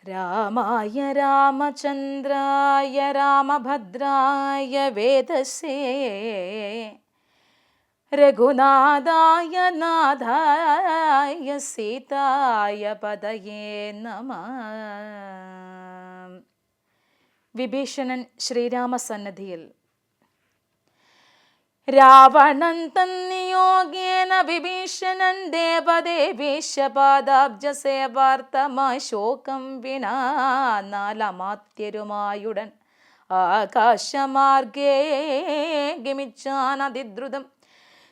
രാമായ രാമചന്ദ്രായ രാമഭദ്രായ വേദസേ രഘുനാഥായ നാഥായ സീതായ പദയേ നമഃ. വിഭീഷണൻ ശ്രീരാമസന്നിധിയിൽ. രാവണൻ തന്നിയോഗേന വിഭീഷണൻ ദേവദേവീശപാദാബ്ജസേവാർത്ഥമായി ശോകം വിനാ നാലമാത്യരുമായുടൻ ആകാശമാർഗേ ഗമിച്ചാൻ അതിദ്രുതം.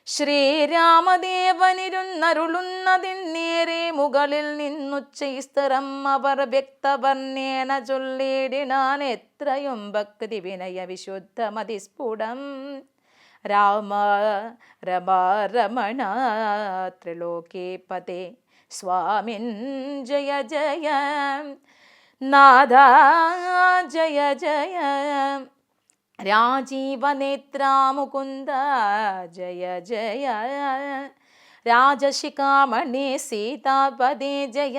ശ്രീരാമദേവനിരുന്നരുളുന്നതിൻ നേരെ മുകളിൽ നിന്നുച്ചൈസ്തരം അവർ വ്യക്തവർണ്ണേന ചൊല്ലിടിനാൻ എത്രയും ഭക്തി വിനയ വിശുദ്ധമതിസ്ഫുടം. രാമ രമ രമണ ത്രിലോകീപതേ സ്വാമിൻ ജയ ജയ നാഥ ജയ ജയ രാജീവനേത്രാ മുകുന്ദ ജയ ജയ രാജശിഖാമണി സീതാപദേ ജയ.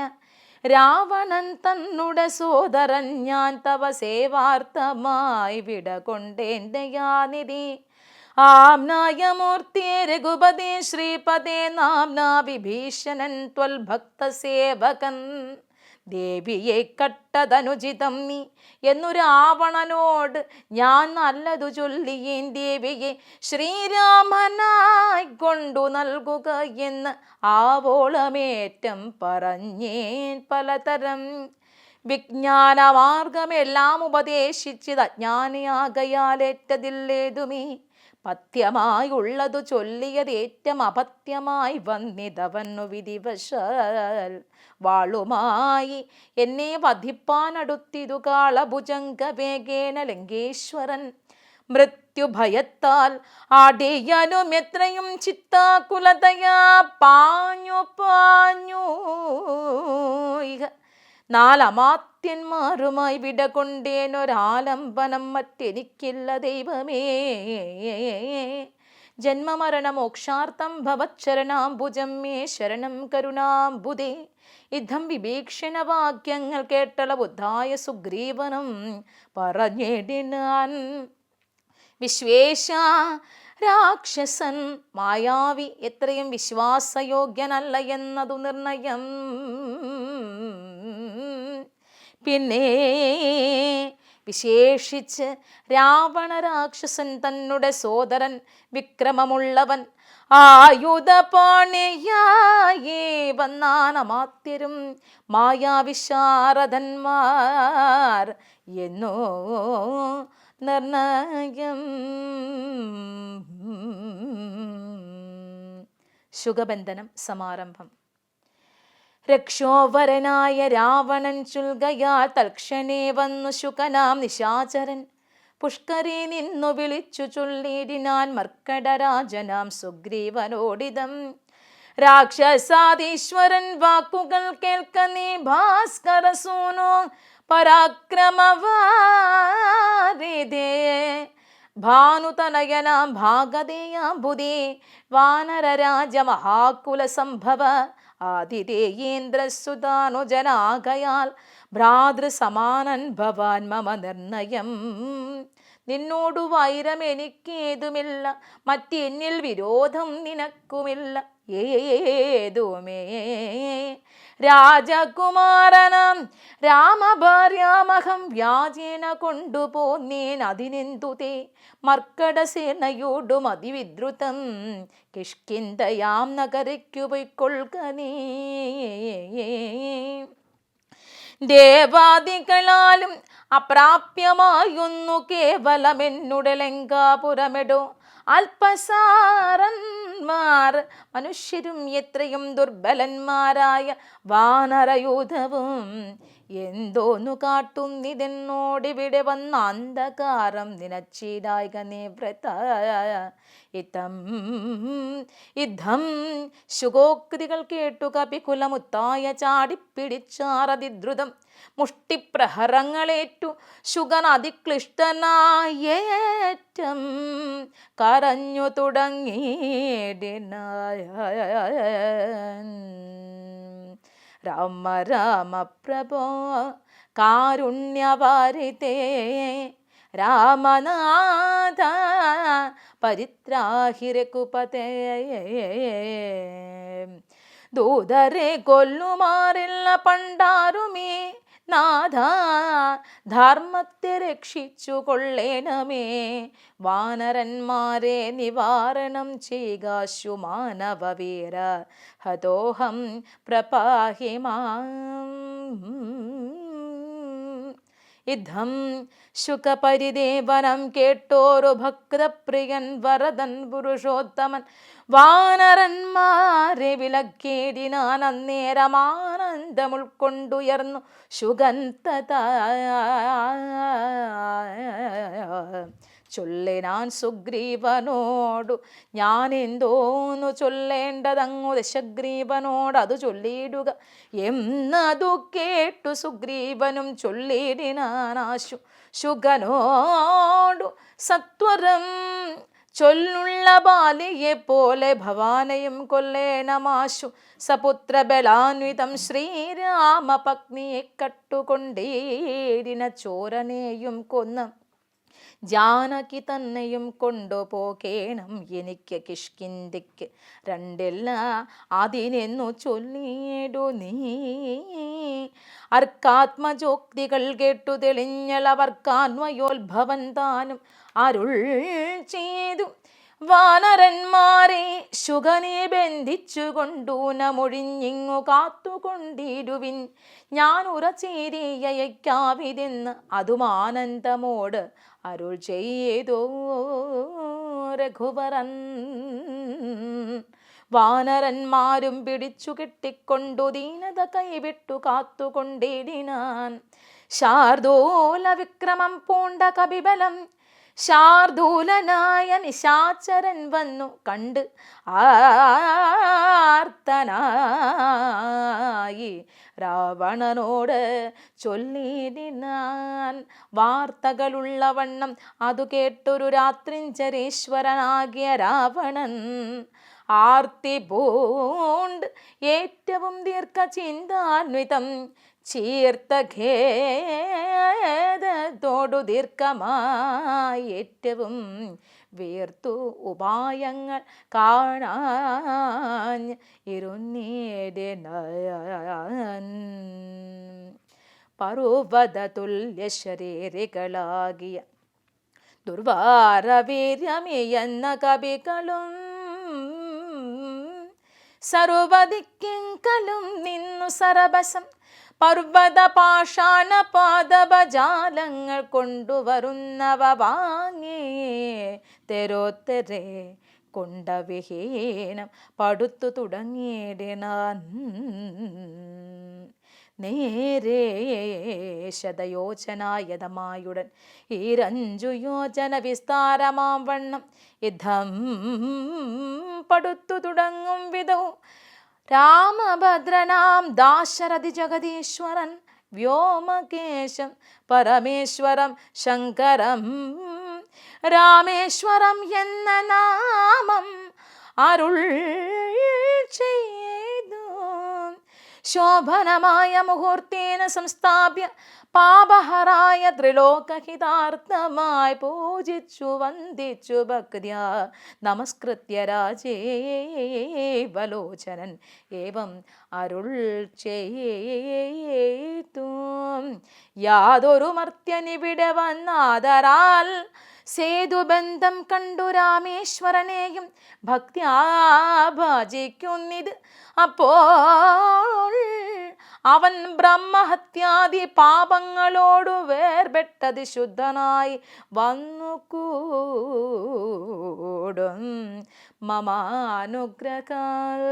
രാവണൻ തന്നുടെ സോദരൻ ഞാൻ തവ സേവാർത്ഥമായി വിടകൊണ്ടേന്റെയാനിധി. ആംനായമൂർത്തി രഘുപതേ ശ്രീപദേ നാംനാ വിഭീഷണൻ ത്വൽ ഭക്തസേവകൻ. ദേവിയെ കട്ടതനുചിതം നീ എന്നു രാവണനോട് ഞാൻ നല്ലതു ചൊല്ലിയേൻ. ദേവിയെ ശ്രീരാമനായി കൊണ്ടു നൽകുക എന്ന് ആവോളമേറ്റം പറഞ്ഞേൻ പലതരം. വിജ്ഞാനമാർഗമെല്ലാം ഉപദേശിച്ചത് അജ്ഞാനിയാകയാലേറ്റതില്ലേതുമേ. പഥ്യമായുള്ളതു ചൊല്ലിയത് ഏറ്റം അപഥ്യമായി വന്നിതവന്നു വിധിവശാൽ. വാളുമായി എന്നെ വധിപ്പാനടുത്തിതു കാളഭുജംഗ വേഗേന ലങ്കേശ്വരൻ. മൃത്യുഭയത്താൽ ആടിയനും എത്രയും ചിത്താകുലതയാ പാഞ്ഞു പാഞ്ഞു നാലമാത്യന്മാരുമായി വിടകൊണ്ടേനൊരാലംബനം മറ്റെനിക്കില്ല ദൈവമേ. ജന്മമരണമോക്ഷാർത്ഥം ഭവച്ചരണാംബുജം മേ ശരണം കരുണാംബുദേ. യുദ്ധം വിഭീഷണവാക്യങ്ങൾ കേട്ടള ബുദ്ധായ സുഗ്രീവനും പറഞ്ഞിടിനാൻ. വിശ്വേശ രാക്ഷസൻ മായാവി എത്രയും വിശ്വാസയോഗ്യനല്ല എന്നതു നിർണയം. പിന്നെ വിശേഷിച്ച് രാവണ രാക്ഷസൻ തന്നുടെ സോദരൻ വിക്രമമുള്ളവൻ ആയുധപാണിയായേ വന്നാനമാത്യരും മായാവിശാരദന്മാർ എന്നോ നിർണയം. ശുഗബന്ധനം സമാരംഭം. രക്ഷോവരനായ രാവണൻ ചുൽകയാൽ തൽക്ഷണേ വന്നു ശുകനാം നിശാചരൻ. പുഷ്കരെ നിന്നു വിളിച്ചു ചൊല്ലിടിനാൻ മർക്കടരാജനാം സുഗ്രീവനോടിതം. രാക്ഷസാധീശ്വരൻ വാക്കുകൾ കേൾക്ക നീ ഭാസ്കരസൂനോ പരാക്രമവാരിതേ. ഭാനുതനയനാം ഭാഗതേയാംബുദേ വാനരരാജ മഹാകുല സംഭവ. ആതിഥേയേന്ദ്രസുതാനുജനാകയാൽ ഭ്രാതൃസമാനൻ ഭവാൻ മമ നിർണയം. നിന്നോടു വൈരം എനിക്കേതുമില്ല, മറ്റെന്നിൽ വിരോധം നിനക്കുമില്ല ഏതുമേ. രാജകുമാരനം രാമഭാര്യാമഹം വ്യാജേന കൊണ്ടുപോന്നേൻ അതിനെന്തുതേ. മർക്കടസേനയോടും അതിവിദ്രുതം കിഷ്കിന്ധയാം നഗരയ്ക്കു പൊയ്ക്കൊള്ളുക നീ. ദേവാദികളാലും അപ്രാപ്യമായൊന്നു കേവലമെന്നുടെ ലങ്കാപുരമെടോ. അല്പസാരന്മാർ മനുഷ്യരും എത്രയും ദുർബലന്മാരായ വാനരയൂഥവും എന്തോന്നു കാട്ടുന്നിതെന്നോടിവിടെ വന്ന അന്ധകാരം നിനച്ചിടായിക നേവ്രത. യുദ്ധം ശുഗോക്തികൾ കേട്ടു കപികുലമുത്തായ ചാടിപ്പിടിച്ചാറതിദ്രുതം. മുഷ്ടിപ്രഹരങ്ങളേറ്റു ശുഗൻ അതിക്ലിഷ്ടനായേറ്റം കരഞ്ഞു തുടങ്ങിയിടിനായ. രാമ രാമ പ്രഭോ കാരുണ്യവാരിതേ രാമനാഥ പരിത്രാഹി രഘുപതേ. ദൂതരെ കൊല്ലുമാറില്ല പണ്ടാരുമേ നാഥ, ധർമ്മത്തെ രക്ഷിച്ചു കൊള്ളേണമേ. വാനരന്മാരെ നിവാരണം ചെയ്യുകാശു മാനവവീര, ഹതോഹം പ്രപാഹി മാം. ഇദ്ധം ശുകപരിദേവനം കേട്ടോരു ഭക്തപ്രിയൻ വരദൻ പുരുഷോത്തമൻ, വാനരന്മാരെ വിലക്കേടിനാൻ. അന്നേരം ആനന്ദം ഉൾക്കൊണ്ടുയർന്നു ശുകൻ തഥാ ചൊല്ലിനാൻ സുഗ്രീവനോടു, ഞാൻ എന്തോന്നു ചൊല്ലേണ്ടതങ്ങു ദശഗ്രീവനോട് അത് ചൊല്ലിയിടുക എന്നതു കേട്ടു സുഗ്രീവനും ചൊല്ലിടിനാനാശു ശുകനോടു, സത്വരം ചൊല്ലുള്ള ബാലിയെ പോലെ ഭവാനയും കൊല്ലേണമാശു. സപുത്ര ബലാന്വിതം ശ്രീരാമ പത്നിയെ കട്ടുകൊണ്ടേടിന ചോരനെയും കൊന്ന് ജാനകി തന്നെയും കൊണ്ടുപോകേണം എനിക്ക് കിഷ്കിന്ധിക്ക് രണ്ടില്ല അതിനെന്നു ചൊല്ലിയിടു നീ. അർക്കാത്മജോക്തികൾ കേട്ടു തെളിഞ്ഞളവർക്കാന്വയോത്ഭവൻ താനും അരുൾ ചെയ്തു, വാനരന്മാരെ ശുകനെ ബന്ധിച്ചു കൊണ്ടൂനമൊഴിഞ്ഞിങ്ങു കാത്തുകൊണ്ടിടുവിൻ. ഞാൻ ഉറച്ചേരിയയക്കാവിതെന്ന് അതും ആനന്ദമോട് അരുൾ ചെയ്തോ രഘുവരൻ. വാനരന്മാരും പിടിച്ചു കെട്ടിക്കൊണ്ടു ദീനത കൈവിട്ടു കാത്തുകൊണ്ടിടിനാൻ. ശാർദൂല വിക്രമം പൂണ്ട കപിബലം ശാർദൂലനായ നിശാചരൻ വന്നു കണ്ട് ആർത്തനായി രാവണനോട് ചൊല്ലിടിനാൻ. വാർത്തകളുള്ള വണ്ണം അതു കേട്ടൊരു രാത്രിഞ്ചരേശ്വരനാകിയ രാവണൻ ആർത്തി പൂണ്ട് ഏറ്റവും ദീർഘചിന്താന്വിതം ചീർത്ത ഖേദത്തോടു ദീർഘമായി ഏറ്റവും വീർത്തു ഉപായങ്ങൾ കാണാൻ ഇരുന്നേടിനാൻ. പർവ്വത തുല്യ ശരീരികളാകിയ ദുർവാരവീര്യമെന്ന കവികളും സർവദിക്കിങ്കലും നിന്നു സരബസം പർവ്വത പാഷാണ പാദപജാലങ്ങൾ കൊണ്ടുവരുന്നവ വാങ്ങി തെരോത്തരെ കൊണ്ടവിഹീനം പടുത്തു തുടങ്ങിയിടിനാൻ. നേരെ ശതയോജനായതമായുടൻ 5 യോജന വിസ്താരമാം വണ്ണം യുദ്ധം പടുത്തു തുടങ്ങും വിധവും രാമഭദ്രനാം ദാശരഥി ജഗദീശ്വരൻ വ്യോമകേശം പരമേശ്വരം ശങ്കരം രാമേശ്വരം എന്ന നാമം അരുൾ ചെയ്തു. ശോഭനമായ മുഹൂർത്തേന സംസ്ഥാപ്യ പാപഹരായ ത്രിലോകഹിതാർത്ഥമായി പൂജിച്ചു വന്ദിച്ചു ഭക്ത്യാ നമസ്കൃത്യ രാജേവലോചനൻ ഏവം അരുൾ ചെയ്തു. യാതൊരു മർത്യനിവിടെ വന്നാദരാൽ സേതുബന്ധം കണ്ടു രാമേശ്വരനെയും ഭക്ത്യാ ഭജിക്കുന്നിത്. അപ്പോൾ അവൻ ബ്രഹ്മഹത്യാദി പാപങ്ങളോടു വേർപെട്ടത് ശുദ്ധനായി വന്നുകൂടും. മമാനുഗ്രഹാൽ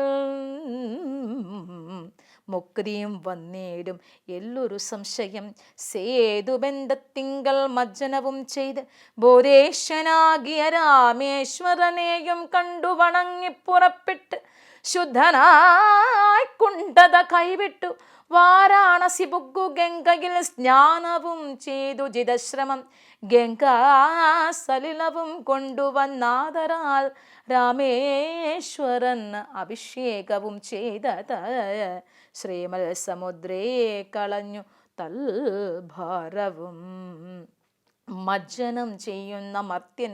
മുക്തിയും വന്നേടും എല്ലൊരു സംശയം. സേതുബന്ധത്തിങ്കൽ മജ്ജനവും ചെയ്ത് ബോധേശനാകിയ രാമേശ്വരനെയും കണ്ടു വണങ്ങി പുറപ്പെട്ട് ശുദ്ധനായി കുണ്ഠത കൈവിട്ടു വാരാണസി പുഗ്ഗു ഗംഗയിൽ സ്നാനവും ചെയ്തു ജിതശ്രമം ഗംഗാസലിലവും കൊണ്ടുവന്നാദരാൽ രാമേശ്വരൻ അഭിഷേകവും ചെയ്തത് ശ്രീമൽ സമുദ്രേ കളഞ്ഞു തൽഭാരവും. മജ്ജനം ചെയ്യുന്ന മർത്യൻ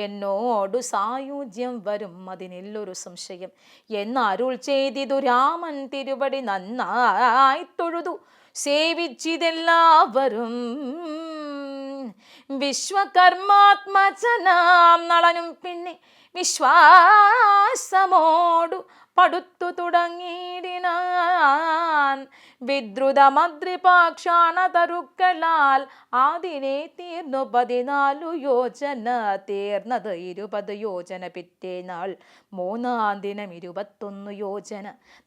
എന്നോടു സായുജ്യം വരും, അതിനില്ലൊരു സംശയം എന്നരുൾ ചെയ്തിതു രാമൻ തിരുവടി നന്നായി തൊഴുതു സേവിച്ചിതെല്ലാവരും. വിശ്വകർമാത്മജനാം നളനും പിന്നെ വിശ്വാസമോടു പടുത്തു തുടങ്ങിയിടിനാൻ. വിദ്രുതമദ്രിപാക്ഷാണ തരുക്കളാൽ ആദിനെ തീർന്നു 14 യോജന, തീർന്നത് 20 യോജന. പിറ്റേനാൾ 3-ാം ദിനം 21 യോജന,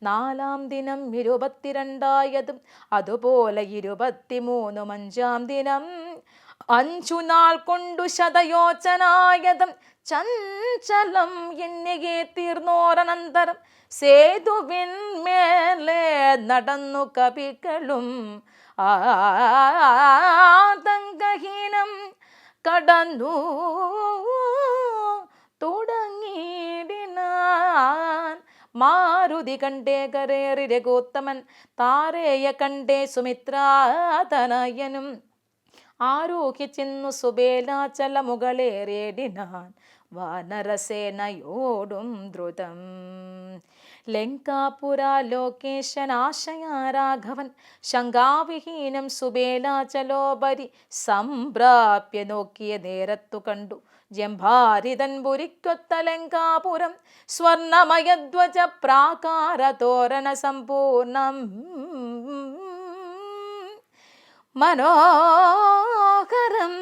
4-ാം ദിനം 22 അതുപോലെ 23 5-ാം ദിനം 5 നാൾ കൊണ്ടു 100 യോജനായതും. ചഞ്ചലം എന്നിയെ തീർന്നോരനന്തരം സേതുവിന്മേലെ നടന്നു കവികളും ആതങ്കഹീനം കടന്നു തുടങ്ങിയിടിനാൻ. മാരുതി കണ്ടേ കരേറി രഘുത്തമൻ, താരേയ കണ്ടേ സുമിത്രാതനയനും. ആരോഗ്യച്ചെന്നു സുബേലാചല മുകളേറിയിടിനാൻ വാനരസേനയോടും ദ്രുതം. ലങ്കാപുരാലോകേശനാശയാ രാഘവൻ ശങ്കാവിഹീനം സുബേലാചലോപരി സംപ്രാപ്യ നോക്കിയ നേരത്തു കണ്ടു ജംഭാരിതൻ പുരിക്കൊത്ത ലങ്കാപുരം സ്വർണമയധ്വജ പ്രാകാര തോരണ സമ്പൂർണം മനോഹരം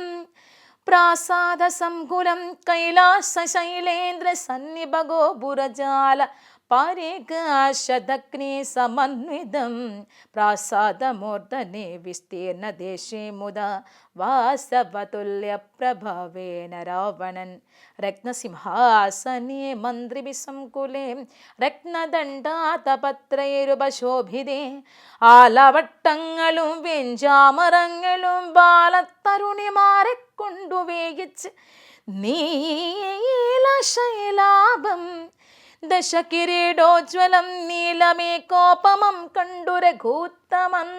പ്രാസാദ സംകുലം കൈലാസ ശൈലേന്ദ്ര സന്നിഭഗോപുരജാല പരികാശദഗ്നി സമന്വിതം പ്രാസാദമൂർധനെ വിസ്തീർണ ദേശേ മുദ വാസവതുല്യ പ്രഭാവേന രാവണൻ രത്നസിംഹാസനേ മന്ത്രിഭിസംകുലേ രത്നദണ്ഡാതപത്രൈരുപശോഭിതേ ആലവട്ടങ്ങളും വെഞ്ചാമരങ്ങളും ബാലത്തരുണിമാരെ കൊണ്ടുവേയിച്ച് നീലശൈലാഭം ദശകിരീടോജ്വലം നീലമേ കോപമം കണ്ടു രഘുത്തമൻ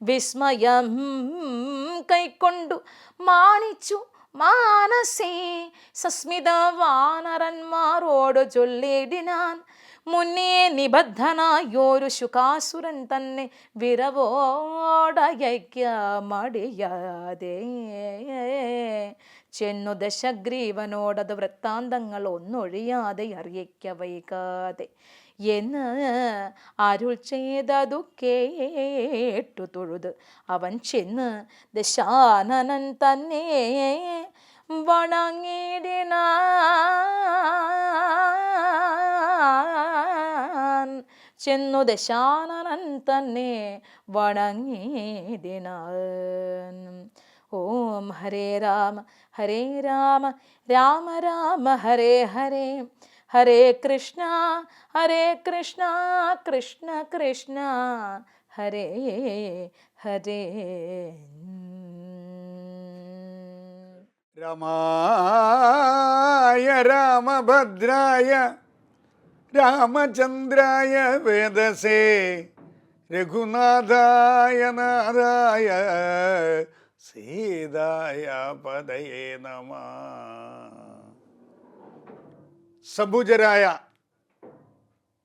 വിസ്മയം കൈക്കൊണ്ടു മാനിച്ചു മാനസേ സസ്മിത വാനരന്മാരോട് ചൊല്ലിടിനാൻ. മുന്നേ നിബദ്ധനായോരു ശുകാസുരൻ തന്നെ വിരവോടയയ്ക്ക മടിയാതെ ചെന്നു ദശഗ്രീവനോടത് വൃത്താന്തങ്ങൾ ഒന്നൊഴിയാതെ അറിയിക്ക വൈകാതെ എന്ന് അരുൾ ചെയ്തതു കേട്ടു തൊഴുത് അവൻ ചെന്ന് ദശാനനൻ തന്നെ വണങ്ങിടിനാൻ. ചെന്നു ദശാനനൻ തന്നെ വണങ്ങിടിനാൻ. ഓം ഹരേ രാമ രാമ രാമ ഹരേ ഹരേ ഹരേ കൃഷ്ണ കൃഷ്ണ കൃഷ്ണ ഹരേ ഹരേ. രാമായ രാമഭദ്രായ രാമചന്ദ്രായ വേദസേ രഘുനാഥായ നാഥായ സീതായ പദയേ നമഃ. സഭുജരായ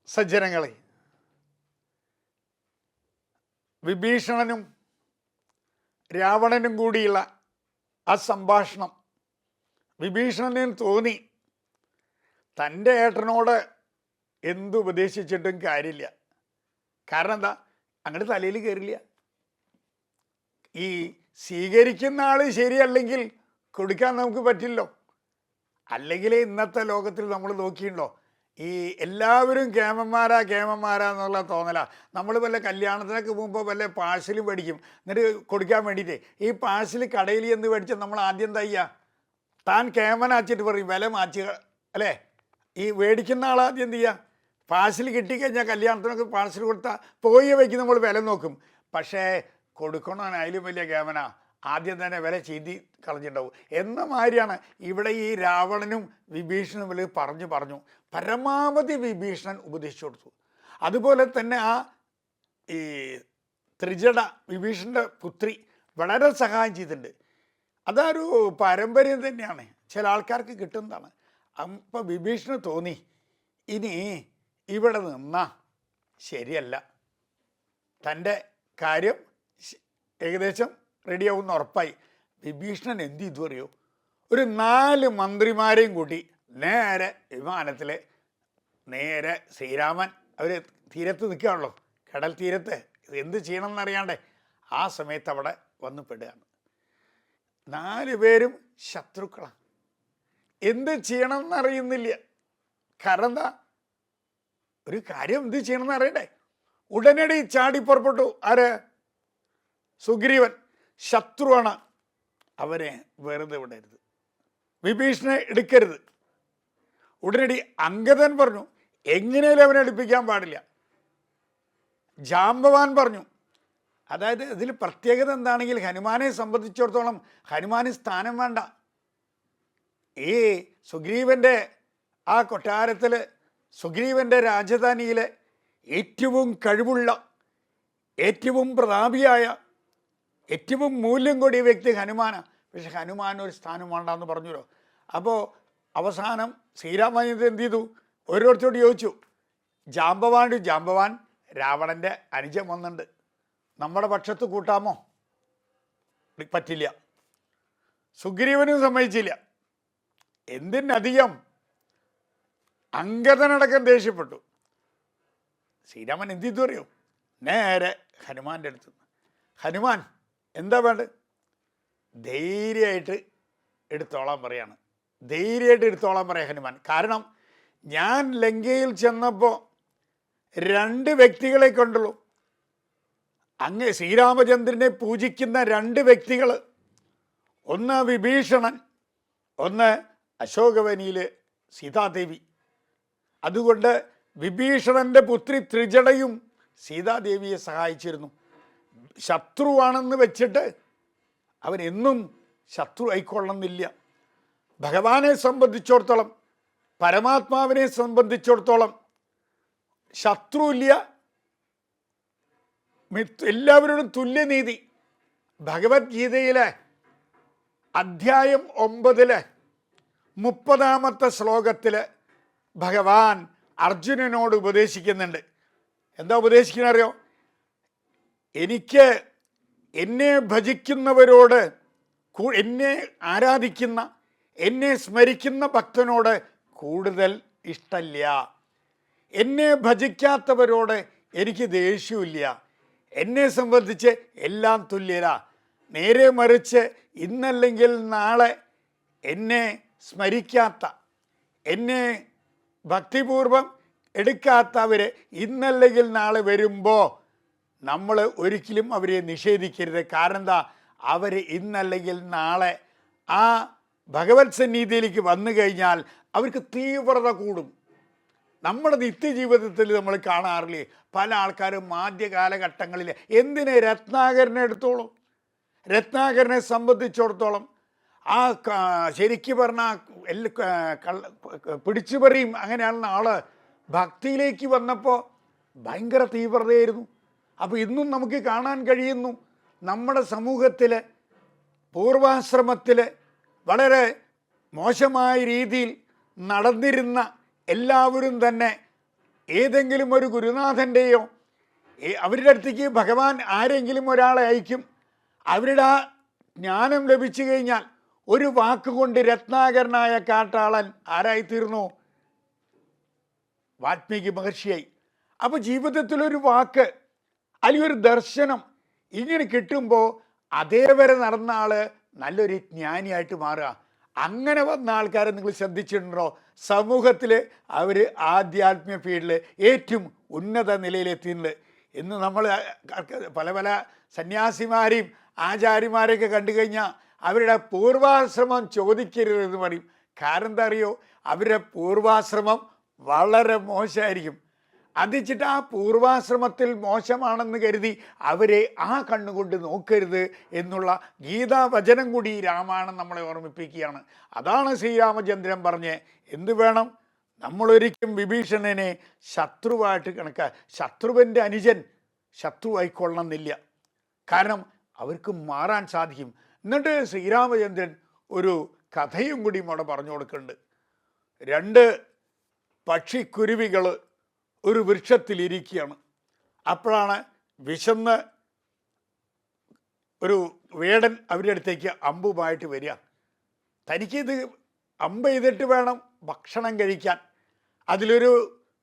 സജ്ജനങ്ങളെ, വിഭീഷണനും രാവണനും കൂടിയുള്ള ആ സംഭാഷണം വിഭീഷണന് തോന്നി തൻ്റെ ഏട്ടനോട് എന്തുപദേശിച്ചിട്ടും കാര്യമില്ല. കാരണം എന്താ, അങ്ങോട്ട് തലയിൽ കയറില്ല. ഈ സ്വീകരിക്കുന്ന ആൾ ശരിയല്ലെങ്കിൽ കൊടുക്കാൻ നമുക്ക് പറ്റില്ലോ. അല്ലെങ്കിൽ ഇന്നത്തെ ലോകത്തിൽ നമ്മൾ നോക്കിയിട്ടുണ്ടോ, ഈ എല്ലാവരും കേമന്മാരാ എന്നുള്ള തോന്നലാ. നമ്മൾ വല്ല കല്യാണത്തിനൊക്കെ പോകുമ്പോൾ വല്ല പാഴ്സലും മേടിക്കും, എന്നിട്ട് കൊടുക്കാൻ വേണ്ടിയിട്ട് ഈ പാഴ്സൽ കടയിൽ എന്ന് മേടിച്ചാൽ നമ്മൾ ആദ്യം എന്താ ചെയ്യുക, താൻ കേമനാച്ചിട്ട് പറയും വില മാറ്റുക അല്ലേ. ഈ മേടിക്കുന്ന ആളാദ്യം എന്ത് ചെയ്യുക, പാഴ്സൽ കിട്ടിക്കഴിഞ്ഞാൽ കല്യാണത്തിനൊക്കെ പാഴ്സൽ കൊടുത്താൽ പോയി വയ്ക്ക് നമ്മൾ വില നോക്കും. പക്ഷേ കൊടുക്കണമെന്ന് അതിലും വലിയ കേമനാ, ആദ്യം തന്നെ വില ചെയ്തി കളഞ്ഞിട്ടുണ്ടാവും. എന്ന മാതിരിയാണ് ഇവിടെ ഈ രാവണനും വിഭീഷണനും പറഞ്ഞു പരമാവധി വിഭീഷണൻ ഉപദേശിച്ചു കൊടുത്തു. അതുപോലെ തന്നെ ആ ഈ ത്രിജട വിഭീഷണൻ്റെ പുത്രി വളരെ സഹായം ചെയ്തിട്ടുണ്ട്. അതൊരു പാരമ്പര്യം തന്നെയാണ്, ചില ആൾക്കാർക്ക് കിട്ടുന്നതാണ്. അപ്പം വിഭീഷണന് തോന്നി ഇനി ഇവിടെ നിന്നാ ശരിയല്ല, തൻ്റെ കാര്യം ഏകദേശം റെഡിയാവുമെന്ന് ഉറപ്പായി. വിഭീഷണൻ എന്ത് ചെയ്തു അറിയോ? ഒരു 4 മന്ത്രിമാരെയും കൂട്ടി നേരെ വിമാനത്തിൽ നേരെ ശ്രീരാമൻ, അവർ തീരത്ത് നിൽക്കുകയാണല്ലോ, കടൽ തീരത്ത്, എന്ത് ചെയ്യണം എന്നറിയാണ്ടേ ആ സമയത്ത് അവിടെ വന്ന് പെടുകയാണ്. 4 പേരും ശത്രുക്കളാണ്, എന്ത് ചെയ്യണം എന്നറിയുന്നില്ല. കാരണം എന്താ, ഒരു കാര്യം എന്ത് ചെയ്യണം എന്ന് അറിയണ്ടേ. ഉടനടി ചാടി പുറപ്പെട്ടു. ആര്? സുഗ്രീവൻ. ശത്രുവാണ്, അവനെ വെറുതെ വിടരുത്, വിഭീഷണനെ എടുക്കരുത്. ഉടനടി അംഗദൻ പറഞ്ഞു എങ്ങനെയും അവനെ എടുപ്പിക്കാൻ പാടില്ല. ജാംബവാൻ പറഞ്ഞു. അതായത് ഇതിൽ പ്രത്യേകത എന്താണെങ്കിൽ ഹനുമാനെ സംബന്ധിച്ചിടത്തോളം ഹനുമാന് സ്ഥാനം വേണ്ട. ഈ സുഗ്രീവൻ്റെ ആ കൊട്ടാരത്തിൽ, സുഗ്രീവൻ്റെ രാജധാനിയിലെ ഏറ്റവും കഴിവുള്ള, ഏറ്റവും പ്രതാപിയായ, ഏറ്റവും മൂല്യം കൂടിയ വ്യക്തി ഹനുമാനാണ്. പക്ഷെ ഹനുമാൻ ഒരു സ്ഥാനം വേണ്ടെന്ന് പറഞ്ഞല്ലോ. അപ്പോൾ അവസാനം ശ്രീരാമൻ എന്ത് ചെയ്തു? ഓരോരുത്തരോട് ചോദിച്ചു. ജാംബവാൻ രാവണൻ്റെ അനുജൻ വന്നിട്ടുണ്ട്, നമ്മുടെ പക്ഷത്ത് കൂട്ടാമോ? പറ്റില്ല. സുഗ്രീവനും സമ്മതിച്ചില്ല. എന്തിനധികം അംഗദനടക്കം ദേഷ്യപ്പെട്ടു. ശ്രീരാമൻ എന്ത് ചെയ്തു അറിയോ? നേരെ ഹനുമാൻ്റെ അടുത്ത്. ഹനുമാൻ എന്താ വേണ്ടത്? ധൈര്യമായിട്ട് എടുത്തോളാൻ പറയാണ്. ധൈര്യമായിട്ട് എടുത്തോളാൻ പറയാം ഹനുമാൻ. കാരണം ഞാൻ ലങ്കയിൽ ചെന്നപ്പോൾ 2 വ്യക്തികളെ കണ്ടുള്ളൂ. അങ്ങ് ശ്രീരാമചന്ദ്രനെ പൂജിക്കുന്ന 2 വ്യക്തികൾ, ഒന്ന് വിഭീഷണൻ, ഒന്ന് അശോകവനിയിലെ സീതാദേവി. അതുകൊണ്ട് വിഭീഷണൻ്റെ പുത്രി ത്രിജടയും സീതാദേവിയെ സഹായിച്ചിരുന്നു. ശത്രുവാണെന്ന് വെച്ചിട്ട് അവരെന്നും ശത്രു ആയിക്കൊള്ളണമെന്നില്ല. ഭഗവാനെ സംബന്ധിച്ചിടത്തോളം, പരമാത്മാവിനെ സംബന്ധിച്ചിടത്തോളം ശത്രുവില്ല, എല്ലാവരോടും തുല്യനീതി. ഭഗവത്ഗീതയിലെ അധ്യായം 9 30-ാമത്തെ ശ്ലോകത്തിൽ ഭഗവാൻ അർജുനനോട് ഉപദേശിക്കുന്നുണ്ട്. എന്താ ഉപദേശിക്കുന്നത് അറിയോ? എനിക്ക് എന്നെ ഭജിക്കുന്നവരോട്, എന്നെ ആരാധിക്കുന്ന, എന്നെ സ്മരിക്കുന്ന ഭക്തനോട് കൂടുതൽ ഇഷ്ടമില്ല. എന്നെ ഭജിക്കാത്തവരോട് എനിക്ക് ദേഷ്യമില്ല. എന്നെ സംബന്ധിച്ച് എല്ലാം തുല്യര. നേരെ മറിച്ച് ഇന്നല്ലെങ്കിൽ നാളെ എന്നെ സ്മരിക്കാത്ത, എന്നെ ഭക്തിപൂർവം എടുക്കാത്തവർ ഇന്നല്ലെങ്കിൽ നാളെ വരുമ്പോൾ നമ്മൾ ഒരിക്കലും അവരെ നിഷേധിക്കരുത്. കാരണം എന്താ, അവർ ഇന്നല്ലെങ്കിൽ നാളെ ആ ഭഗവത് സന്നിധിയിലേക്ക് വന്നു കഴിഞ്ഞാൽ അവർക്ക് തീവ്രത കൂടും. നമ്മുടെ നിത്യജീവിതത്തിൽ നമ്മൾ കാണാറില്ലേ, പല ആൾക്കാരും ആദ്യ കാലഘട്ടങ്ങളിൽ എന്തിനെ രത്നാകരനെ എടുത്തോളൂ. രത്നാകരനെ സംബന്ധിച്ചിടത്തോളം ആ ശരിക്ക് പറഞ്ഞാൽ പിടിച്ചു പറയും അങ്ങനെയാണ് ആള്. ഭക്തിയിലേക്ക് വന്നപ്പോൾ ഭയങ്കര തീവ്രതയായിരുന്നു. അപ്പോൾ ഇന്നും നമുക്ക് കാണാൻ കഴിയുന്നു നമ്മുടെ സമൂഹത്തിൽ പൂർവാശ്രമത്തിൽ വളരെ മോശമായ രീതിയിൽ നടന്നിരുന്ന എല്ലാവരും തന്നെ ഏതെങ്കിലും ഒരു ഗുരുനാഥൻ്റെയോ അവരുടെ അടുത്തേക്ക് ഭഗവാൻ ആരെങ്കിലും ഒരാളെ അയക്കും. അവരുടെ ആ ജ്ഞാനം ലഭിച്ചു കഴിഞ്ഞാൽ ഒരു വാക്കുകൊണ്ട് രത്നാകരനായ കാട്ടാളൻ ആരായിത്തീർന്നു? വാൽമീകി മഹർഷിയായി. അപ്പോൾ ജീവിതത്തിലൊരു വാക്ക് അല്ലെങ്കിൽ ഒരു ദർശനം ഇങ്ങനെ കിട്ടുമ്പോൾ അതേവരെ നടന്ന ആൾ നല്ലൊരു ജ്ഞാനിയായിട്ട് മാറുക. അങ്ങനെ വന്ന ആൾക്കാരെ നിങ്ങൾ ശ്രദ്ധിച്ചിട്ടുണ്ടോ? സമൂഹത്തിൽ അവർ ആധ്യാത്മിക ഫീൽഡിൽ ഏറ്റവും ഉന്നത നിലയിലെത്തിയിട്ടുണ്ട്. ഇന്ന് നമ്മൾ പല പല സന്യാസിമാരെയും ആചാര്യമാരെയൊക്കെ കണ്ടു കഴിഞ്ഞാൽ അവരുടെ പൂർവാശ്രമം ചോദിക്കരുതെന്ന് പറയും. കാരണം എന്താ അറിയോ? അവരുടെ പൂർവാശ്രമം വളരെ മോശമായിരിക്കും. അതിച്ചിട്ട് ആ പൂർവാശ്രമത്തിൽ മോശമാണെന്ന് കരുതി അവരെ ആ കണ്ണുകൊണ്ട് നോക്കരുത് എന്നുള്ള ഗീതാവചനം കൂടി രാമായണം നമ്മളെ ഓർമ്മിപ്പിക്കുകയാണ്. അതാണ് ശ്രീരാമചന്ദ്രൻ പറഞ്ഞ് എന്ത് വേണം? നമ്മളൊരിക്കലും വിഭീഷണനെ ശത്രുവായിട്ട് കണക്കാ. ശത്രുവിൻ്റെ അനുജൻ ശത്രുവായിക്കൊള്ളണമെന്നില്ല. കാരണം അവർക്ക് മാറാൻ സാധിക്കും. എന്നിട്ട് ശ്രീരാമചന്ദ്രൻ ഒരു കഥയും കൂടി അവിടെ പറഞ്ഞു കൊടുക്കുന്നുണ്ട്. 2 പക്ഷിക്കുരുവികൾ ഒരു വൃക്ഷത്തിലിരിക്കുകയാണ്. അപ്പോഴാണ് വിശന്ന് ഒരു വേടൻ അവരുടെ അടുത്തേക്ക് അമ്പുമായിട്ട് വരിക. തനിക്കിത് അമ്പ് ചെയ്തിട്ട് വേണം ഭക്ഷണം കഴിക്കാൻ. അതിലൊരു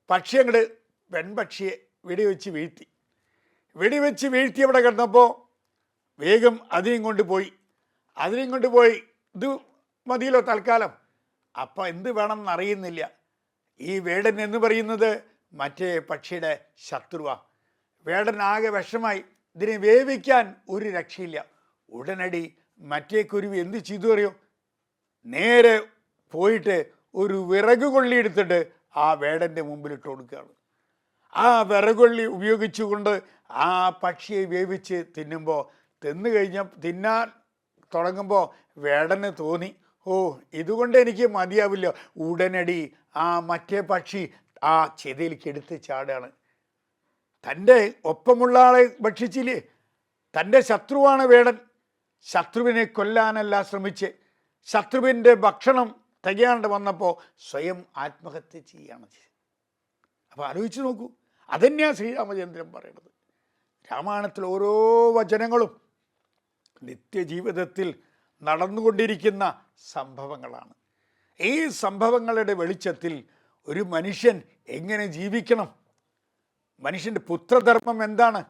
പക്ഷി അങ്ങോട്ട് പെൺപക്ഷിയെ വെടിവെച്ച് വീഴ്ത്തി അവിടെ കിടന്നപ്പോൾ വേഗം അതിനെയും കൊണ്ടുപോയി. ഇത് മതിയല്ലോ തൽക്കാലം. അപ്പം എന്ത് വേണം എന്നറിയുന്നില്ല. ഈ വേടൻ എന്ന് പറയുന്നത് മറ്റേ പക്ഷിയുടെ ശത്രുവാണ്. വേടൻ ആകെ വിഷമായി. ഇതിനെ വേവിക്കാൻ ഒരു രക്ഷയില്ല. ഉടനടി മറ്റേ കുരുവി എന്ത് ചെയ്തു അറിയോ? നേരെ പോയിട്ട് ഒരു വിറക് കൊള്ളി എടുത്തിട്ട് ആ വേടൻ്റെ മുമ്പിലിട്ട് കൊടുക്കുകയാണ്. ആ വിറകൊള്ളി ഉപയോഗിച്ചുകൊണ്ട് ആ പക്ഷിയെ വേവിച്ച് തിന്നാൻ തുടങ്ങുമ്പോൾ വേടന് തോന്നി, ഓ ഇതുകൊണ്ട് എനിക്ക് മതിയാവില്ല. ഉടനടി ആ മറ്റേ പക്ഷി ആ ചെതയിലേക്ക് എടുത്ത് ചാടുകയാണ്. തൻ്റെ ഒപ്പമുള്ള ആളെ ഭക്ഷിച്ചില്ലേ? തൻ്റെ ശത്രുവാണ് വേടൻ. ശത്രുവിനെ കൊല്ലാനല്ല ശ്രമിച്ച് ശത്രുവിൻ്റെ ഭക്ഷണം തികയാണ്ട് വന്നപ്പോൾ സ്വയം ആത്മഹത്യ ചെയ്യുകയാണ് ചെയ്തത്. അപ്പോൾ ആലോചിച്ച് നോക്കൂ. അതന്നെയാണ് ശ്രീരാമചന്ദ്രൻ പറയുന്നത്. രാമായണത്തിൽ ഓരോ വചനങ്ങളും നിത്യജീവിതത്തിൽ നടന്നുകൊണ്ടിരിക്കുന്ന സംഭവങ്ങളാണ്. ഈ സംഭവങ്ങളുടെ വെളിച്ചത്തിൽ ഒരു മനുഷ്യൻ എങ്ങനെ ജീവിക്കണം, മനുഷ്യൻ്റെ പുത്രധർമ്മം എന്താണ്,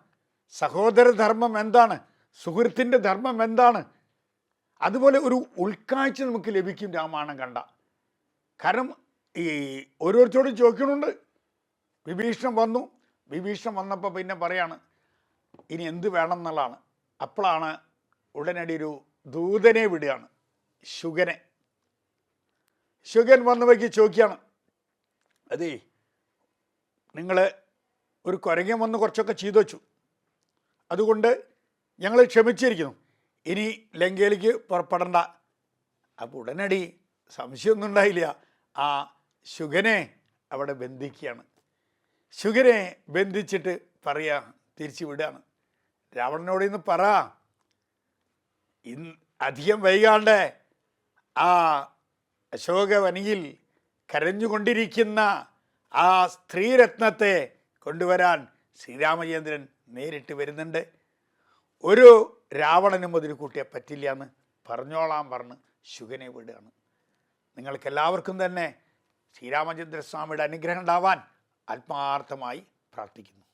സഹോദരധർമ്മം എന്താണ്, സുഹൃത്തിൻ്റെ ധർമ്മം എന്താണ്, അതുപോലെ ഒരു ഉൾക്കാഴ്ച നമുക്ക് ലഭിക്കും രാമായണം കണ്ട. കാരണം ഈ ഓരോരുത്തരോടും ചോദിക്കണുണ്ട്. വിഭീഷണൻ വന്നപ്പോൾ പിന്നെ പറയാണ് ഇനി എന്ത് വേണം എന്നുള്ളതാണ്. അപ്പോഴാണ് ഉടനടി ഒരു ദൂതനെ വിടുകയാണ്, ശുഗൻ വന്ന വയ്ക്ക് ചോദിക്കുകയാണ്, അതേ നിങ്ങൾ ഒരു കുരങ്ങൻ വന്ന് കുറച്ചൊക്കെ ചെയ്തു വച്ചു, അതുകൊണ്ട് ഞങ്ങൾ ക്ഷമിച്ചിരിക്കുന്നു, ഇനി ലങ്കയിലേക്ക് പുറപ്പെടണ്ട. അപ്പോൾ ഉടനടി സംശയമൊന്നും ഉണ്ടായില്ല, ആ ശുഗനെ അവിടെ ബന്ധിക്കുകയാണ്. ശുഗനെ ബന്ധിച്ചിട്ട് തിരിച്ചു വിടുകയാണ്. രാവണനോട് ഇന്ന് പറ, അധികം വൈകാണ്ട് ആ അശോകവനിയിൽ കരഞ്ഞുകൊണ്ടിരിക്കുന്ന ആ സ്ത്രീരത്നത്തെ കൊണ്ടുവരാൻ ശ്രീരാമചന്ദ്രൻ നേരിട്ട് വരുന്നുണ്ട്. ഒരു രാവണനും അതിന് കൂട്ടിയെ പറ്റില്ല എന്ന് പറഞ്ഞോളാൻ പറഞ്ഞ് ശുഗനെ വിടുകയാണ്. നിങ്ങൾക്കെല്ലാവർക്കും തന്നെ ശ്രീരാമചന്ദ്രസ്വാമിയുടെ അനുഗ്രഹം ഉണ്ടാവാൻ ആത്മാർത്ഥമായി പ്രാർത്ഥിക്കുന്നു.